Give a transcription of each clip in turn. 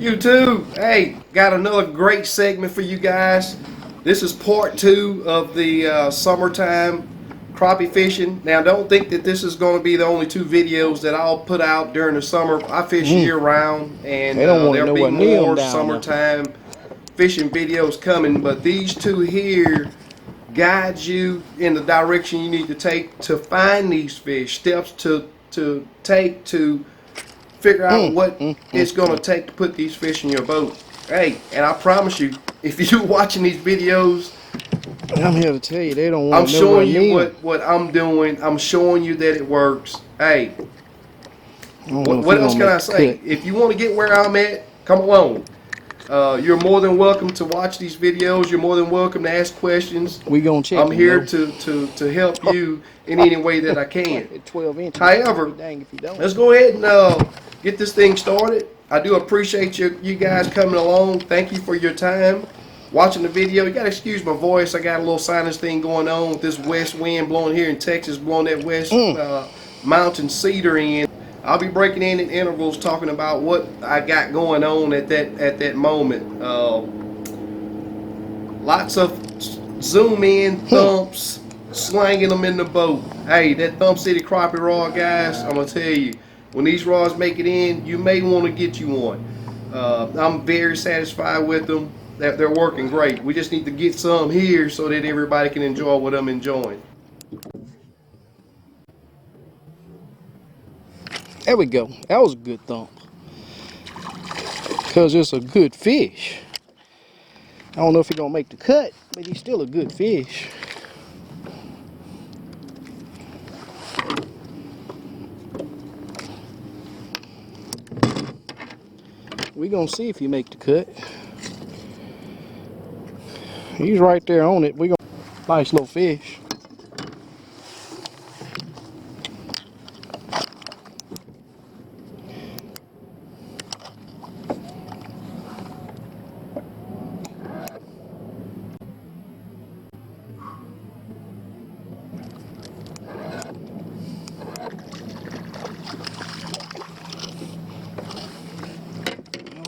You too. Hey, got another great segment for you guys. This is part 2 of the summertime crappie fishing. Now, don't think that this is going to be the only 2 videos that I'll put out during the summer. I fish year round, and there'll be more summertime fishing videos coming. But these 2 here guide you in the direction you need to take to find these fish. Steps to take to figure out what it's going to take to put these fish in your boat. Hey, and I promise you, if you're watching these videos, I'm here to tell you, they don't want I'm showing you what I'm doing. I'm showing you that it works. Hey, what else can I say? If you want to get where I'm at, come along. You're more than welcome to watch these videos. You're more than welcome to ask questions. We gonna check. I'm here to help you in any way that I can. 12 inches. However, let's go ahead and get this thing started. I do appreciate you guys coming along. Thank you for your time watching the video. You gotta excuse my voice. I got a little sinus thing going on with this west wind blowing here in Texas, blowing that west mountain cedar in. I'll be breaking in intervals talking about what I got going on at that moment. Lots of zoom in thumps, slanging them in the boat. Hey, that Thump City crappie rod, guys, I'm gonna tell you, when these rods make it in, you may want to get you one. I'm very satisfied with them. They're working great. We just need to get some here so that everybody can enjoy what I'm enjoying. There we go. That was a good thump. Because it's a good fish. I don't know if he's going to make the cut, but he's still a good fish. We're going to see if he make the cut. He's right there on it. Nice little fish.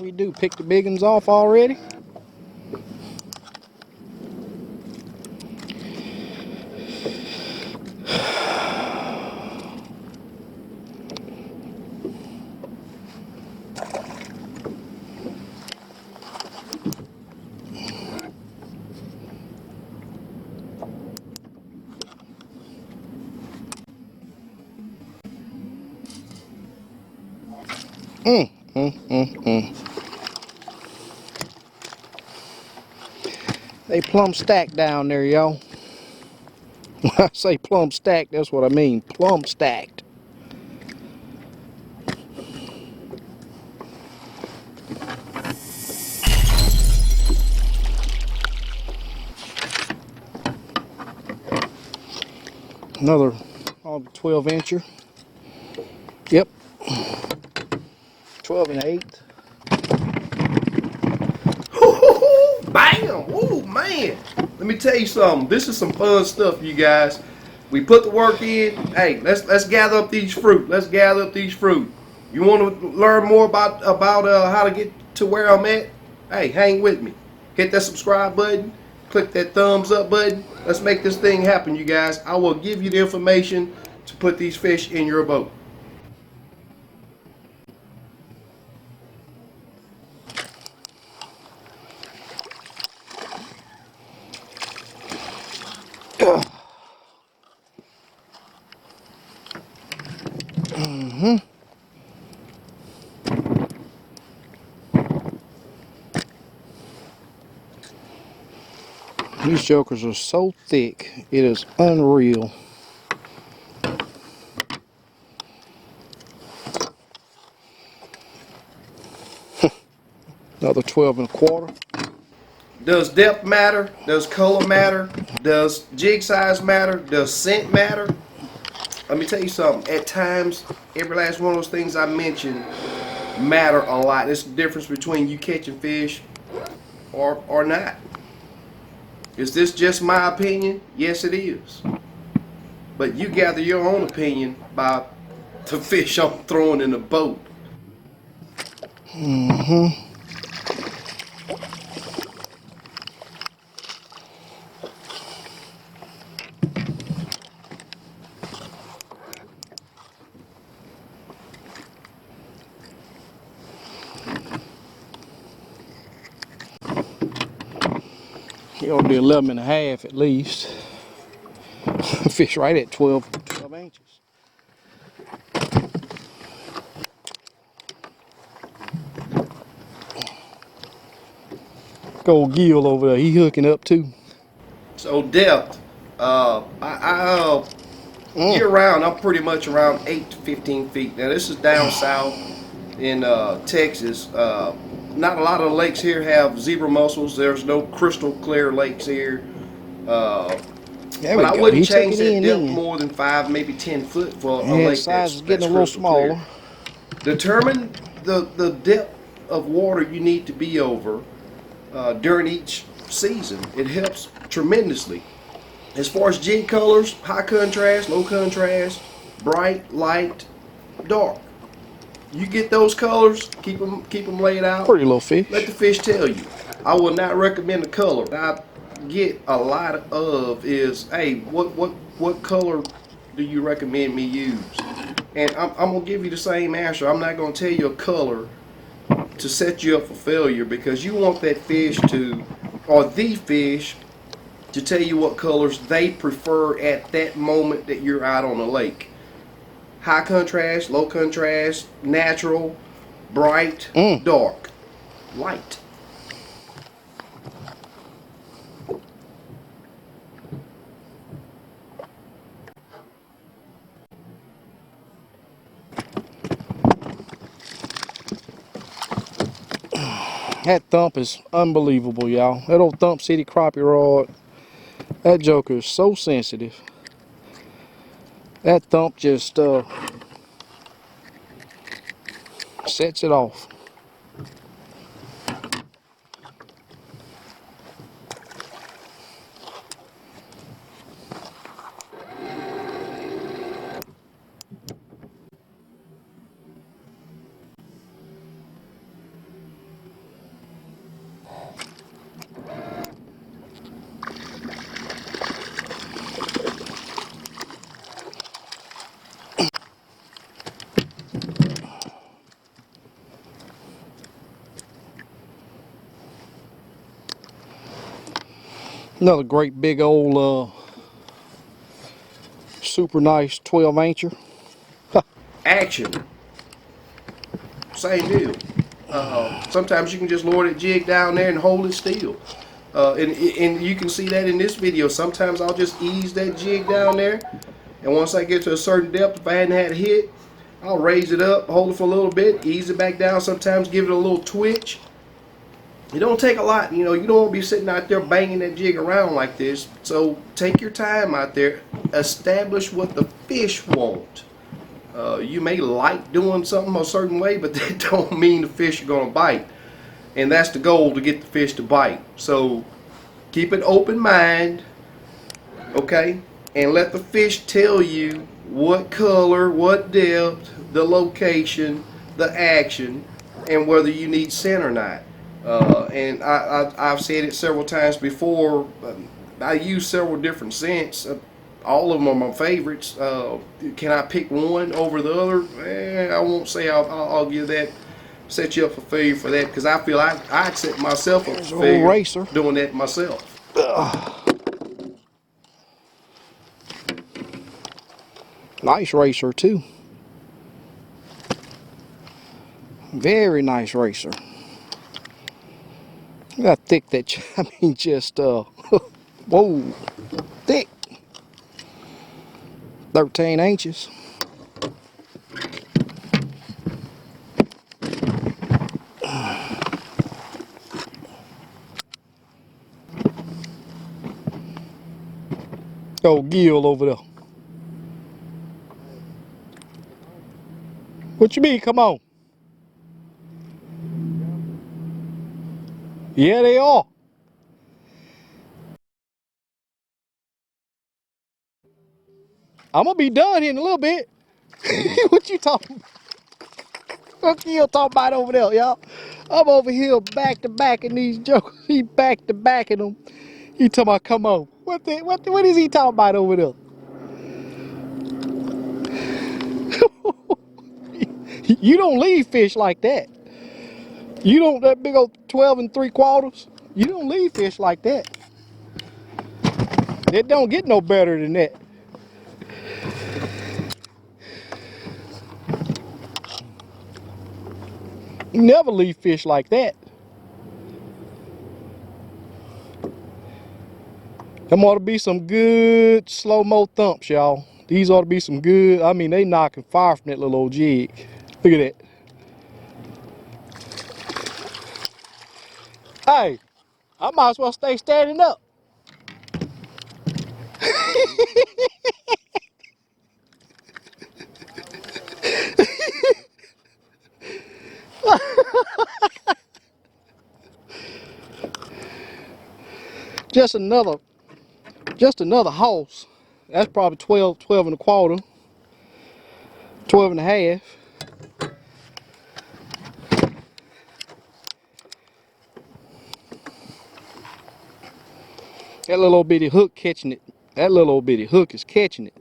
We do pick the big ones off already. They plumb stacked down there, y'all. When I say plumb stacked, that's what I mean. Plumb stacked. Another 12-incher. Yep. 12 1/8. Bam! Oh man! Let me tell you something. This is some fun stuff, you guys. We put the work in. Hey, let's gather up these fruit. Let's gather up these fruit. You want to learn more about how to get to where I'm at? Hey, hang with me. Hit that subscribe button. Click that thumbs up button. Let's make this thing happen, you guys. I will give you the information to put these fish in your boat. These jokers are so thick, it is unreal. Another 12 1/4. Does depth matter? Does color matter? Does jig size matter? Does scent matter? Let me tell you something. At times, every last one of those things I mentioned matter a lot. It's the difference between you catching fish or not. Is this just my opinion? Yes, it is. But you gather your own opinion by the fish I'm throwing in the boat. You ought to be 11 and a half at least. Fish right at 12 inches. Go Gil over there, he hooking up too. So depth, year round, I'm pretty much around 8 to 15 feet. Now this is down south in Texas. Not a lot of the lakes here have zebra mussels. There's no crystal clear lakes here. But I wouldn't change that depth more than 5, maybe 10 foot for a lake size that's is getting a little smaller. clear. Determine the depth of water you need to be over during each season. It helps tremendously. As far as jig colors, high contrast, low contrast, bright, light, dark. You get those colors, keep them laid out. Pretty little fish. Let the fish tell you. I will not recommend the color. I get a lot of is, hey, what color do you recommend me use? And I'm gonna give you the same answer. I'm not gonna tell you a color to set you up for failure, because you want that fish to, or the fish, to tell you what colors they prefer at that moment that you're out on the lake. High contrast, low contrast, natural, bright, dark, light. That Thump is unbelievable, y'all. That old Thump City crappie rod, that joker is so sensitive. That Thump just sets it off. Another great big old super nice 12-incher. Action. Same deal. Sometimes you can just lower that jig down there and hold it still. And you can see that in this video. Sometimes I'll just ease that jig down there, and once I get to a certain depth, if I hadn't had a hit, I'll raise it up, hold it for a little bit, ease it back down. Sometimes give it a little twitch. It don't take a lot, you know. You don't want to be sitting out there banging that jig around like this. So take your time out there. Establish what the fish want. You may like doing something a certain way, but that don't mean the fish are going to bite. And that's the goal, to get the fish to bite. So keep an open mind, okay? And let the fish tell you what color, what depth, the location, the action, and whether you need scent or not. And I've said it several times before. I use several different scents. All of them are my favorites. Can I pick one over the other? I won't say I'll give that, set you up for failure for that, because I feel I set myself up for failure doing that myself. Nice racer too. Very nice racer. Look how thick that, I mean, just, whoa, thick. 13 inches. Oh, Gil over there. What you mean, come on? Yeah, they are. I'm gonna be done here in a little bit. What you talking about? What you talking about over there, y'all? I'm over here back to back in these jokers. He back to back in them. He talking about, come on. What is he talking about over there? You don't leave fish like that. You don't, that big old 12 3/4. You don't leave fish like that. It don't get no better than that. You never leave fish like that. Them ought to be some good slow-mo thumps, y'all. These ought to be some good, I mean, they knocking fire from that little old jig. Look at that. Hey, I might as well stay standing up. Just another horse. That's probably 12 and a quarter, 12 and a half. That little old bitty hook catching it. That little old bitty hook is catching it.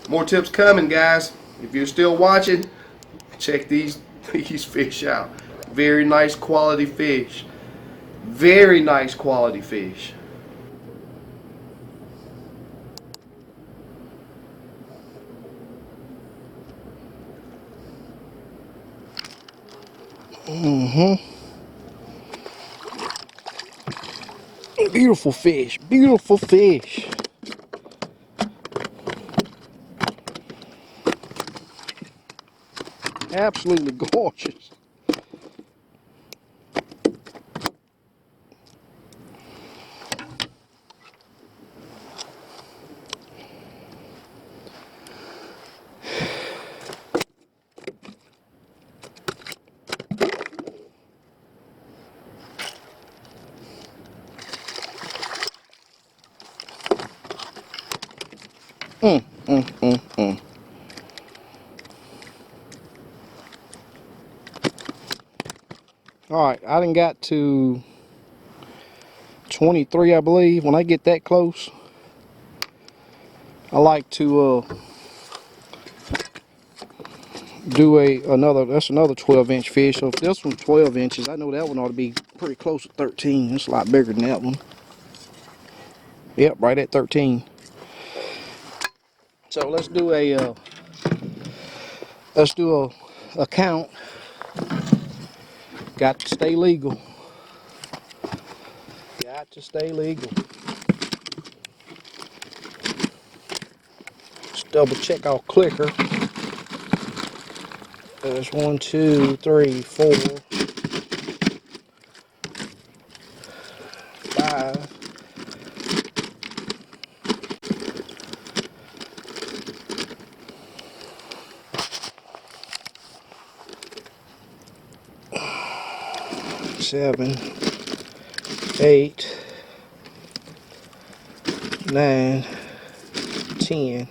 More tips coming, guys. If you're still watching, check these fish out. Very nice quality fish. Very nice quality fish. Beautiful fish, beautiful fish. Absolutely gorgeous. All right, I done got to 23, I believe. When I get that close, I like to do another 12-inch fish. So if this one's 12 inches, I know that one ought to be pretty close to 13. It's a lot bigger than that one. Yep, right at 13. So let's do a count. Got to stay legal. Got to stay legal. Let's double check our clicker. There's 1, 2, 3, 4, 5. 7, 8, 9, 10,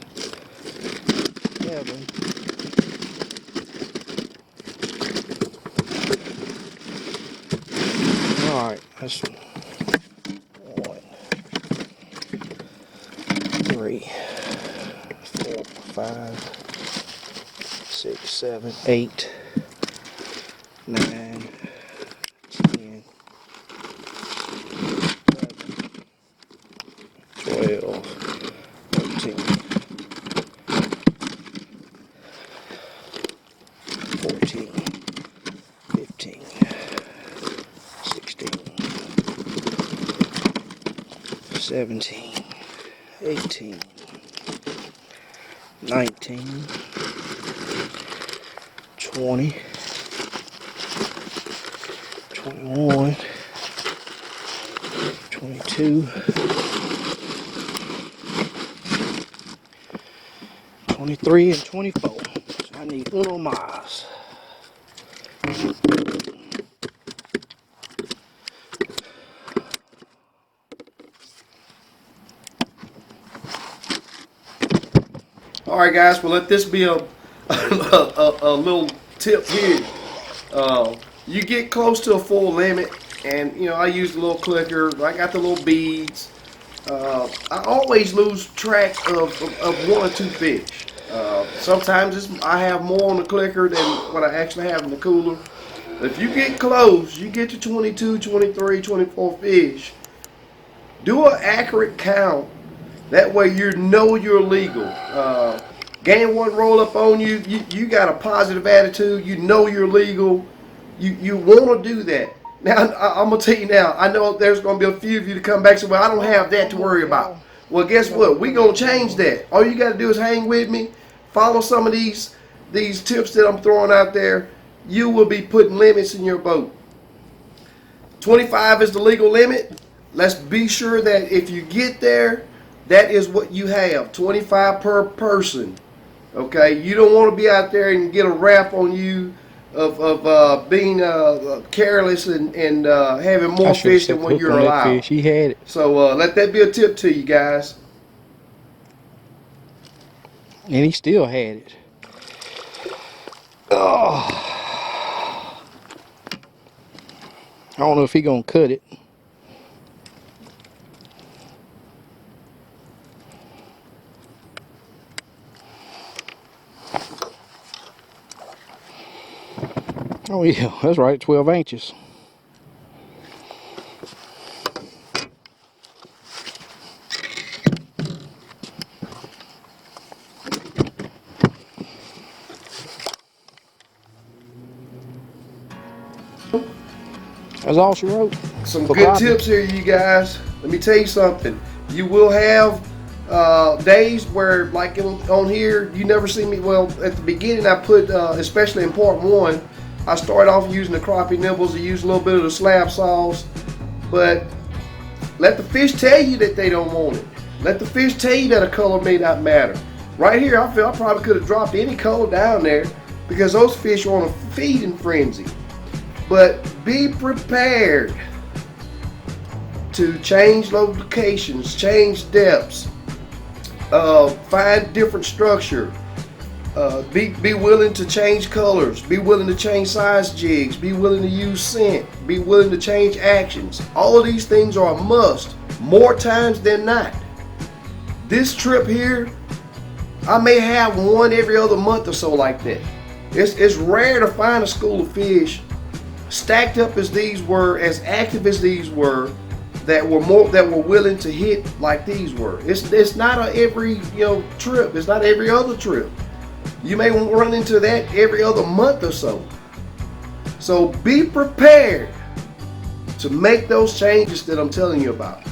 11, 1. That's 1, 3, 4, 5, 6, 7, 8, 9, 10, 11, 12, 13, 14, 15, 16, 17, 18, 19, 20, 21, 22, 23, and 24. So I need one miles. Alright guys, well let this be a little tip here. You get close to a full limit, and you know I use the little clicker, I got the little beads. I always lose track of 1 or 2 fish. Sometimes I have more on the clicker than what I actually have in the cooler. If you get close, you get to 22, 23, 24 fish, do an accurate count. That way you know you're legal. Game one roll up on you, you got a positive attitude, you know you're legal. You want to do that. Now, I'm going to tell you now, I know there's going to be a few of you to come back and say, well, I don't have that to worry about. Well, guess what? We're going to change that. All you got to do is hang with me, follow some of these tips that I'm throwing out there. You will be putting limits in your boat. 25 is the legal limit. Let's be sure that if you get there, that is what you have. 25 per person. Okay? You don't want to be out there and get a rap on you of being careless and having more fish than what you're allowed. Fish. He had it. So let that be a tip to you guys. And he still had it. Oh. I don't know if he gonna cut it. Oh yeah, that's right, 12 inches. That's all she wrote. Some good tips here, you guys. Let me tell you something. You will have days where, like on here, you never see me. Well, at the beginning, I put, especially in part one, I started off using the crappie nibbles. I used a little bit of the slab sauce, but let the fish tell you that they don't want it. Let the fish tell you that a color may not matter. Right here, I feel I probably could have dropped any color down there because those fish are on a feeding frenzy. But be prepared to change locations, change depths, find different structure, be willing to change colors, be willing to change size jigs, be willing to use scent, be willing to change actions. All of these things are a must, more times than not. This trip here, I may have one every other month or so like that. It's rare to find a school of fish stacked up as these were, as active as these were, that were willing to hit like these were. It's not every trip. It's not every other trip. You may run into that every other month or so. So be prepared to make those changes that I'm telling you about.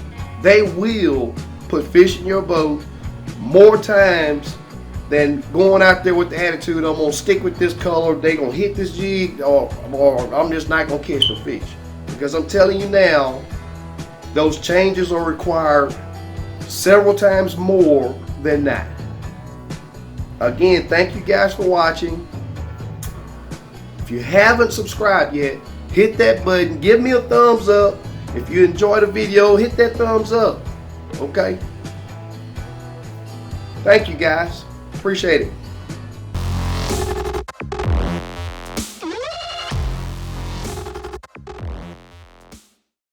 They will put fish in your boat more times than going out there with the attitude, I'm gonna stick with this color, they gonna hit this jig, or I'm just not gonna catch the fish. Because I'm telling you now, those changes are required several times more than that. Again, thank you guys for watching. If you haven't subscribed yet, hit that button, give me a thumbs up. If you enjoyed the video, hit that thumbs up. Okay? Thank you guys. Appreciate it.